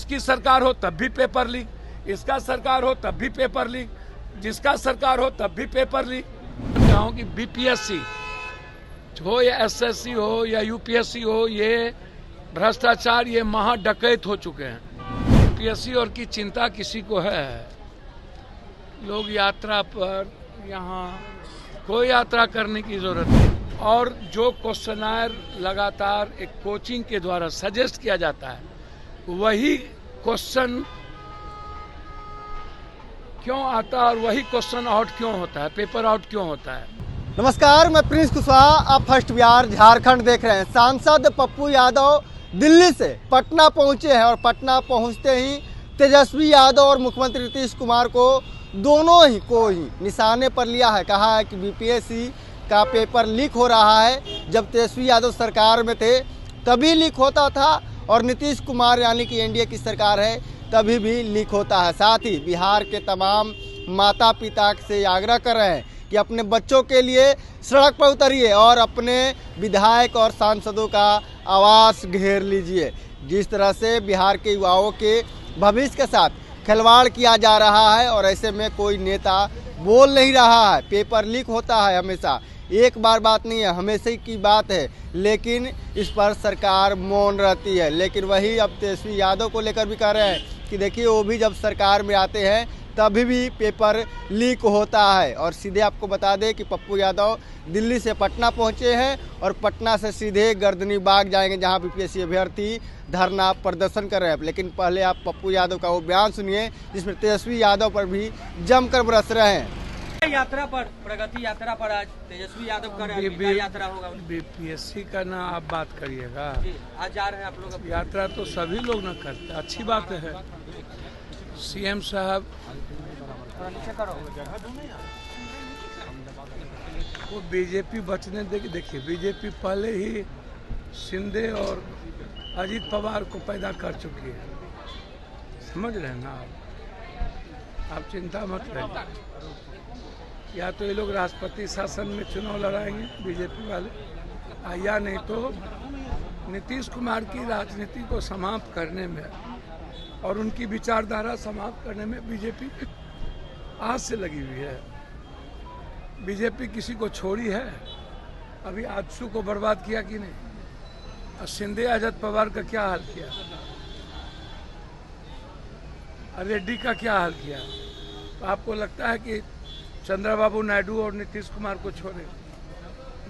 उसकी सरकार हो तब भी पेपर लीक, इसका सरकार हो तब भी पेपर लीक, जिसका सरकार हो तब भी पेपर लीक। चाहूँ कि बीपीएससी हो या एसएससी हो या यूपीएससी हो, ये भ्रष्टाचार, ये महा डकैत हो चुके हैं। बीपीएससी और की चिंता किसी को है? लोग यात्रा पर, यहाँ कोई यात्रा करने की जरूरत नहीं। और जो क्वेश्चनर लगातार एक कोचिंग के द्वारा सजेस्ट किया जाता है, वही क्वेश्चन क्यों आता है और वही क्वेश्चन आउट क्यों होता है, पेपर आउट क्यों होता है? नमस्कार, मैं प्रिंस कुशवाहा, आप फर्स्ट बिहार झारखंड देख रहे हैं। सांसद पप्पू यादव दिल्ली से पटना पहुंचे हैं और पटना पहुंचते ही तेजस्वी यादव और मुख्यमंत्री नीतीश कुमार को दोनों ही को ही निशाने पर लिया है। कहा है कि बीपीएससी का पेपर लीक हो रहा है। जब तेजस्वी यादव सरकार में थे तभी लीक होता था और नीतीश कुमार यानी कि एनडीए की सरकार है तभी भी लीक होता है। साथ ही बिहार के तमाम माता पिता से आग्रह कर रहे हैं कि अपने बच्चों के लिए सड़क पर उतरिए और अपने विधायक और सांसदों का आवाज़ घेर लीजिए। जिस तरह से बिहार के युवाओं के भविष्य के साथ खिलवाड़ किया जा रहा है और ऐसे में कोई नेता बोल नहीं रहा है। पेपर लीक होता है हमेशा, एक बार बात नहीं है, हमेशा की बात है, लेकिन इस पर सरकार मौन रहती है। लेकिन वही अब तेजस्वी यादव को लेकर भी कह रहे हैं कि देखिए वो भी जब सरकार में आते हैं तभी भी पेपर लीक होता है। और सीधे आपको बता दें कि पप्पू यादव दिल्ली से पटना पहुंचे हैं और पटना से सीधे गर्दनी बाग जाएंगे जहां बीपीएससी अभ्यर्थी धरना प्रदर्शन कर रहे हैं। लेकिन पहले आप पप्पू यादव का वो बयान सुनिए जिसमें तेजस्वी यादव पर भी जमकर बरस रहे हैं। यात्रा पर, प्रगति यात्रा पर आज तेजस्वी यादव का यात्रा होगा। बीपीएससी का ना आप बात करिएगा, आज जा रहे हैं आप लोग। यात्रा तो सभी लोग ना करते, अच्छी बात है। सीएम साहब वो बीजेपी बचने देगी। देखिए, बीजेपी पहले ही शिंदे और अजीत पवार को पैदा कर चुकी है, समझ रहे हैं ना आप चिंता मत करिए। या तो ये लोग राष्ट्रपति शासन में चुनाव लड़ाएंगे बीजेपी वाले, या नहीं तो नीतीश कुमार की राजनीति को समाप्त करने में और उनकी विचारधारा समाप्त करने में बीजेपी आज से लगी हुई है। बीजेपी किसी को छोड़ी है? अभी आजसू को बर्बाद किया कि नहीं? और शिंदे अजित पवार का क्या हाल किया? रेड्डी का क्या हाल किया? तो आपको लगता है कि चंद्रबाबू नायडू और नीतीश कुमार को छोड़े?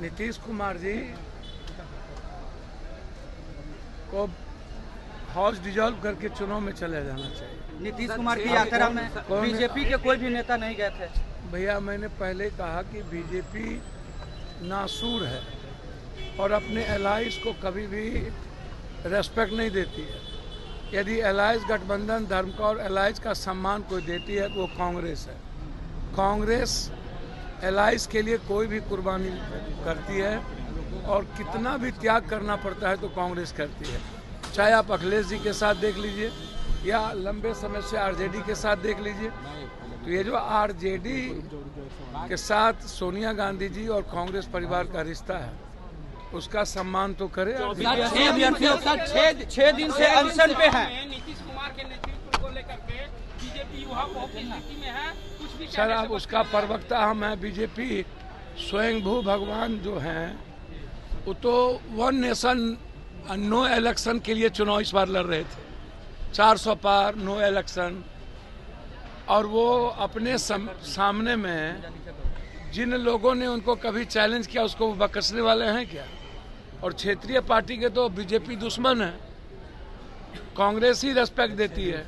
नीतीश कुमार जी को हाउस डिजॉल्व करके चुनाव में चले जाना चाहिए। नीतीश कुमार की यात्रा में बीजेपी के कोई भी नेता नहीं गए थे। भैया, मैंने पहले कहा कि बीजेपी नासूर है और अपने एलाइज को कभी भी रेस्पेक्ट नहीं देती है। यदि एलाइज गठबंधन धर्म का और एलाइज का सम्मान कोई देती है तो वो कांग्रेस है। कांग्रेस एलाइज के लिए कोई भी कुर्बानी करती है और कितना भी त्याग करना पड़ता है तो कांग्रेस करती है। चाहे आप अखिलेश जी के साथ देख लीजिए या लंबे समय से आरजेडी के साथ देख लीजिए। तो ये जो आरजेडी के साथ सोनिया गांधी जी और कांग्रेस परिवार का रिश्ता है उसका सम्मान तो करे। 6 दिन से अनशन पे हैं। नीतीश कुमार के नेतृत्व को लेकर के बीजेपी युवा बहुत स्थिति में है। कुछ भी सर, आप उसका प्रवक्ता हम हैं। बीजेपी स्वयंभू भगवान जो हैं वो तो वन नेशन नो इलेक्शन के लिए चुनाव इस बार लड़ रहे थे, 400 पार नो इलेक्शन। और वो अपने सामने में जिन लोगों ने उनको कभी चैलेंज किया उसको वो बकसने वाले हैं क्या? और क्षेत्रीय पार्टी के तो बीजेपी दुश्मन है, कांग्रेस ही रेस्पेक्ट देती है।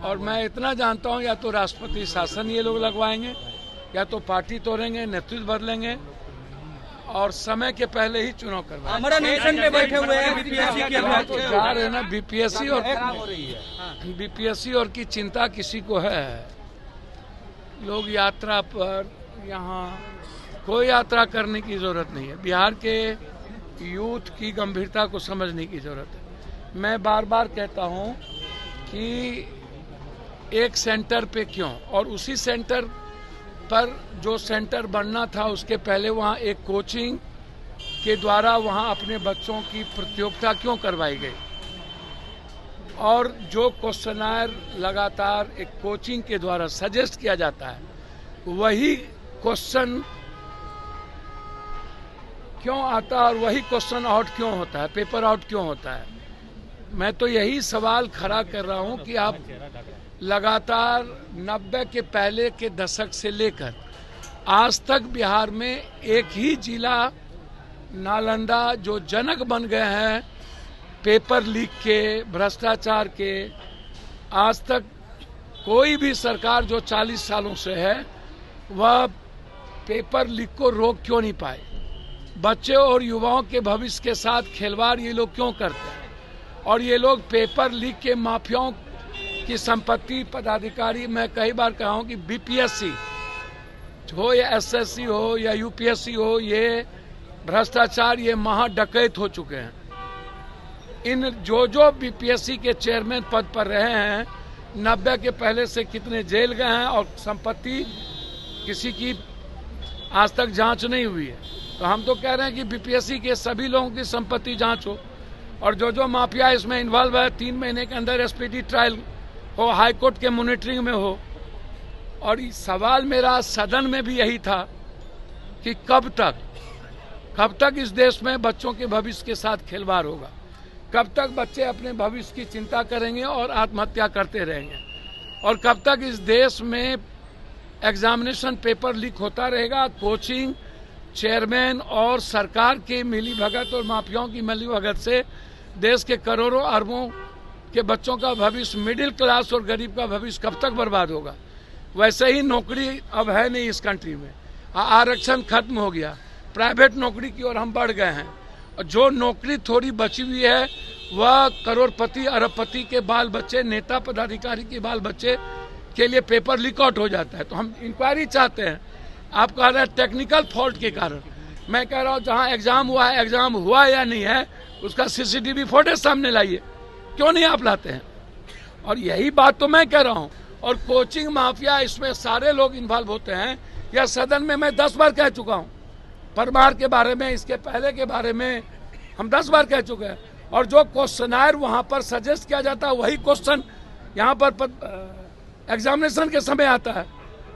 और मैं इतना जानता हूँ या तो राष्ट्रपति शासन ये लोग लगवाएंगे या तो पार्टी तोड़ेंगे, नेतृत्व बदलेंगे और समय के पहले ही चुनाव करवाएंगे। हमारा नेशन में बैठे हुए हैं बीपीएससी के तो जा रहे ना बीपीएससी और की चिंता किसी को है? लोग यात्रा पर, यहाँ कोई यात्रा करने की जरूरत नहीं है। बिहार के यूथ की गंभीरता को समझने की जरूरत है। मैं बार बार कहता हूँ कि एक सेंटर पे क्यों, और उसी सेंटर पर जो सेंटर बनना था उसके पहले वहाँ एक कोचिंग के द्वारा वहाँ अपने बच्चों की प्रतियोगिता क्यों करवाई गई? और जो क्वेश्चनर लगातार एक कोचिंग के द्वारा सजेस्ट किया जाता है, वही क्वेश्चन क्यों आता है और वही क्वेश्चन आउट क्यों होता है, पेपर आउट क्यों होता है। मैं तो यही सवाल खड़ा कर रहा हूं कि आप लगातार 90 के पहले के दशक से लेकर आज तक बिहार में एक ही जिला नालंदा जो जनक बन गए हैं पेपर लीक के, भ्रष्टाचार के, आज तक कोई भी सरकार जो 40 सालों से है वह पेपर लीक को रोक क्यों नहीं पाए। बच्चे और युवाओं के भविष्य के साथ खिलवाड़ ये लोग क्यों करते हैं, और ये लोग पेपर लीक के माफियाओं की संपत्ति पदाधिकारी, मैं कई बार कहा हूं कि बीपीएससी हो या एसएससी हो या यूपीएससी हो, ये भ्रष्टाचार, ये महा डकैत हो चुके हैं। इन जो बीपीएससी के चेयरमैन पद पर रहे हैं 90 के पहले से कितने जेल गए हैं और संपत्ति किसी की आज तक जांच नहीं हुई है। तो हम तो कह रहे हैं कि बीपीएससी के सभी लोगों की संपत्ति जांच हो, और जो माफिया इसमें इन्वॉल्व है 3 महीने के अंदर एसपीडी ट्रायल हो, हाई कोर्ट के मॉनिटरिंग में हो। और सवाल मेरा सदन में भी यही था कि कब तक इस देश में बच्चों के भविष्य के साथ खिलवाड़ होगा, कब तक बच्चे अपने भविष्य की चिंता करेंगे और आत्महत्या करते रहेंगे, और कब तक इस देश में एग्जामिनेशन पेपर लीक होता रहेगा। कोचिंग चेयरमैन और सरकार की मिलीभगत और माफियाओं की मिलीभगत से देश के करोड़ों अरबों के बच्चों का भविष्य, मिडिल क्लास और गरीब का भविष्य कब तक बर्बाद होगा। वैसे ही नौकरी अब है नहीं इस कंट्री में, आरक्षण खत्म हो गया, प्राइवेट नौकरी की ओर हम बढ़ गए हैं, और जो नौकरी थोड़ी बची हुई है वह करोड़पति अरबपति के बाल बच्चे, नेता पदाधिकारी के बाल बच्चे के लिए पेपर लीक आउट हो जाता है। तो हम इंक्वायरी चाहते हैं। आप कह रहे हैं टेक्निकल फॉल्ट के कारण, मैं कह रहा हूँ जहाँ एग्जाम हुआ है, एग्जाम हुआ या नहीं है उसका सीसीटीवी फुटेज सामने लाइए, क्यों नहीं आप लाते हैं। और यही बात तो मैं कह रहा हूँ। और कोचिंग माफिया, इसमें सारे लोग इन्वॉल्व होते हैं। यह सदन में मैं 10 बार कह चुका हूँ, परमार के बारे में, इसके पहले के बारे में हम 10 बार कह चुके हैं। और जो क्वेश्चनर वहाँ पर सजेस्ट किया जाता है वही क्वेश्चन यहाँ पर एग्जामिनेशन के समय आता है।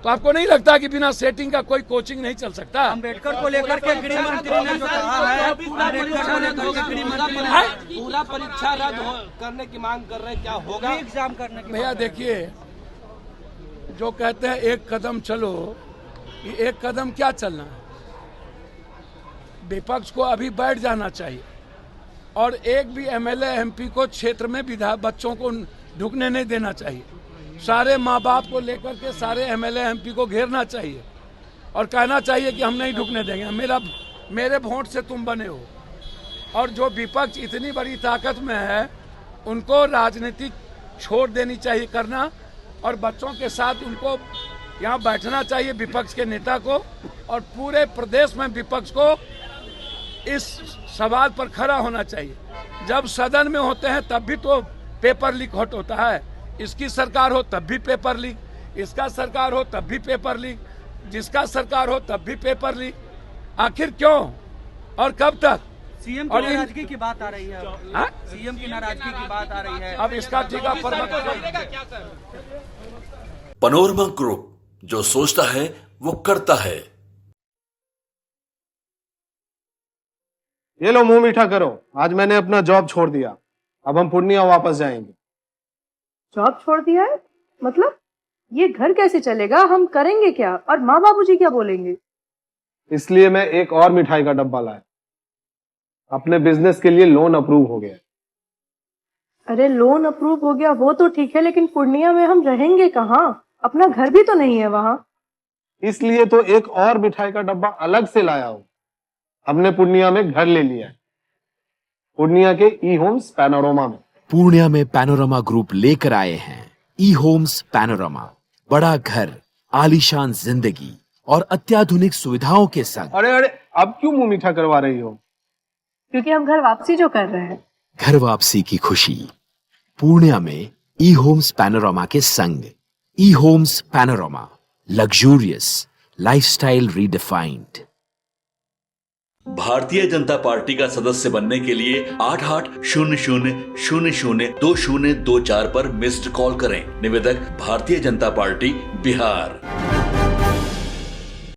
तो आपको नहीं लगता कि बिना सेटिंग का कोई कोचिंग नहीं चल सकता? अम्बेडकर को लेकर के गृह मंत्री ने जो कहा है, अम्बेडकर को लेकर के गृह मंत्री ने पूरा परीक्षा रद्द करने की मांग कर रहे हैं, क्या होगा एग्जाम करने की? भैया देखिए, जो कहते हैं एक कदम चलो, ये एक कदम क्या चलना है। विपक्ष को अभी बैठ जाना चाहिए, और एक भी एमएलए एमपी को क्षेत्र में बच्चों को ढुकने नहीं देना चाहिए। सारे माँ बाप को लेकर के सारे एमएलए एमपी को घेरना चाहिए और कहना चाहिए कि हम नहीं ढुकने देंगे, मेरे वोट से तुम बने हो। और जो विपक्ष इतनी बड़ी ताकत में है उनको राजनीति छोड़ देनी चाहिए करना, और बच्चों के साथ उनको यहाँ बैठना चाहिए, विपक्ष के नेता को, और पूरे प्रदेश में विपक्ष को इस सवाल पर खड़ा होना चाहिए। जब सदन में होते हैं तब भी तो पेपर लीक होता है, इसकी सरकार हो तब भी पेपर लीक, इसका सरकार हो तब भी पेपर लीक, जिसका सरकार हो तब भी पेपर लीक। आखिर क्यों और कब तक? सीएम की नाराजगी की बात आ रही है। सीएम की नाराजगी की बात आ रही है। अब इसका टीका पर पैनोरमा ग्रुप, जो सोचता है वो करता है। ये लो मुंह मीठा करो, आज मैंने अपना जॉब छोड़ दिया, अब हम पूर्णिया वापस जाएंगे। जॉब छोड़ दिया है? मतलब ये घर कैसे चलेगा? हम करेंगे क्या? और माँ बाबूजी क्या बोलेंगे? इसलिए मैं एक और मिठाई का डब्बा लाया, अपने बिजनेस के लिए लोन अप्रूव हो गया। अरे लोन अप्रूव हो गया वो तो ठीक है, लेकिन पूर्णिया में हम रहेंगे कहाँ? अपना घर भी तो नहीं है वहाँ। इसलिए तो एक और मिठाई का डब्बा अलग से लाया हूँ। हमने पूर्णिया में घर ले लिया है, पूर्णिया के ई होम्स पैनोरमा में। पूर्णिया में पैनोरमा ग्रुप लेकर आए हैं ई होम्स पैनोरमा। बड़ा घर, आलीशान जिंदगी और अत्याधुनिक सुविधाओं के संग। अरे अब क्यों मुंह मीठा करवा रही हो? क्योंकि हम घर वापसी जो कर रहे हैं। घर वापसी की खुशी पूर्णिया में ई होम्स पैनोरमा के संग। ई homes panorama, luxurious lifestyle redefined. Bharatiya Janata party का सदस्य बनने के लिए 8800002024 पर मिस्ड कॉल करें। निवेदक भारतीय जनता पार्टी बिहार।